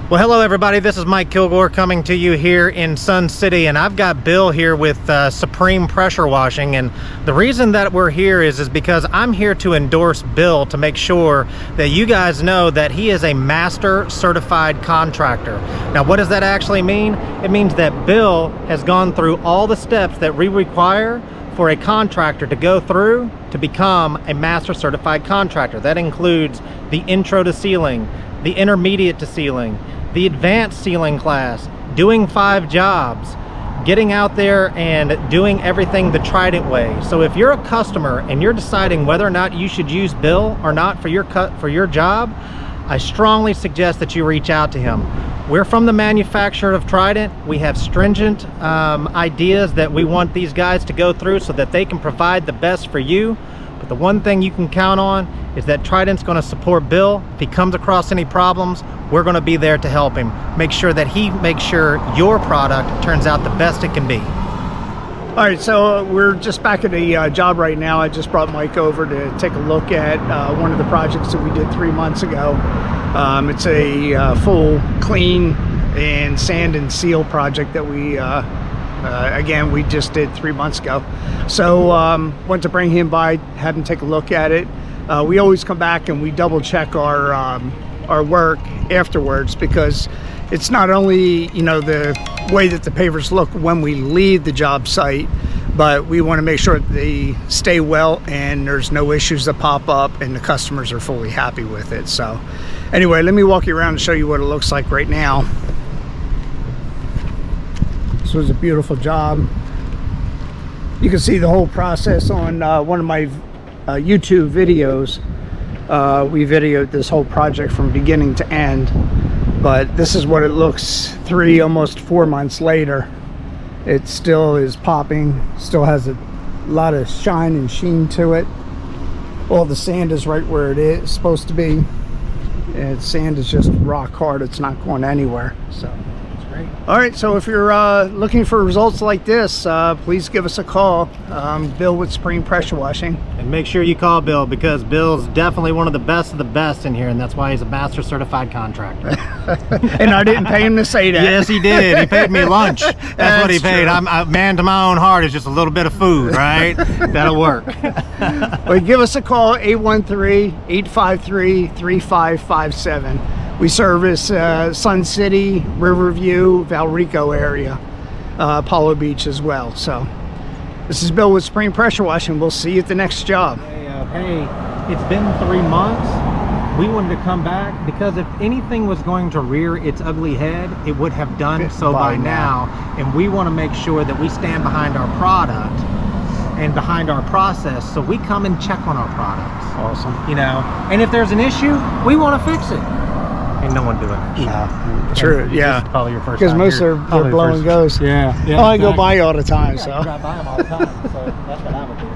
Well, hello everybody, this is Mike Kilgore coming to you here in Sun City, and I've got Bill here with Supreme Pressure Washing. And the reason that we're here is because I'm here to endorse Bill to make sure that you guys know that he is a master certified contractor. Now, what does that actually mean? It means that Bill has gone through all the steps that we require for a contractor to go through to become a master certified contractor. That includes the intro to sealing, the intermediate to sealing, the advanced sealing class, doing 5 jobs, getting out there and doing everything the Trident way. So if you're a customer and you're deciding whether or not you should use Bill or not for your job, I strongly suggest that you reach out to him. We're from the manufacturer of Trident. We have stringent ideas that we want these guys to go through so that they can provide the best for you. But the one thing you can count on is that Trident's going to support Bill. If he comes across any problems, we're going to be there to help him. Make sure that he makes sure your product turns out the best it can be. All right, so we're just back at a job right now. I just brought Mike over to take a look at one of the projects that we did 3 months ago. It's a full clean and sand and seal project that we again, we just did 3 months ago. So wanted to bring him by, have him take a look at it. We always come back and we double check our work afterwards, because it's not only, you know, the way that the pavers look when we leave the job site, but we want to make sure that they stay well and there's no issues that pop up and the customers are fully happy with it. So anyway, let me walk you around and show you what it looks like right now. This was a beautiful job. You can see the whole process on one of my YouTube videos. We videoed this whole project from beginning to end, but this is what it looks 3, almost 4 months later. It still is popping, still has a lot of shine and sheen to it. All the sand is right where it is supposed to be, and sand is just rock hard. It's not going anywhere. So all right, so if you're looking for results like this, please give us a call. Bill with Supreme Pressure Washing. And make sure you call Bill, because Bill's definitely one of the best in here, and that's why he's a master certified contractor. And I didn't pay him to say that. Yes, he did. He paid me lunch. That's what he paid. I'm man to my own heart is just a little bit of food, right? That'll work. Well, give us a call, 813-853-3557. We service Sun City, Riverview, Valrico area, Apollo Beach as well. So this is Bill with Supreme Pressure Washing. We'll see you at the next job. Hey, it's been 3 months. We wanted to come back because if anything was going to rear its ugly head, it would have done so by now. And we want to make sure that we stand behind our product and behind our process, so we come and check on our products. Awesome. You know, and if there's an issue, we want to fix it. Ain't no one doing it. No. True, yeah. Probably your first because time. Most are blow and goes. Yeah. I go by all the time. So I drive by them all the time, so that's what I would do.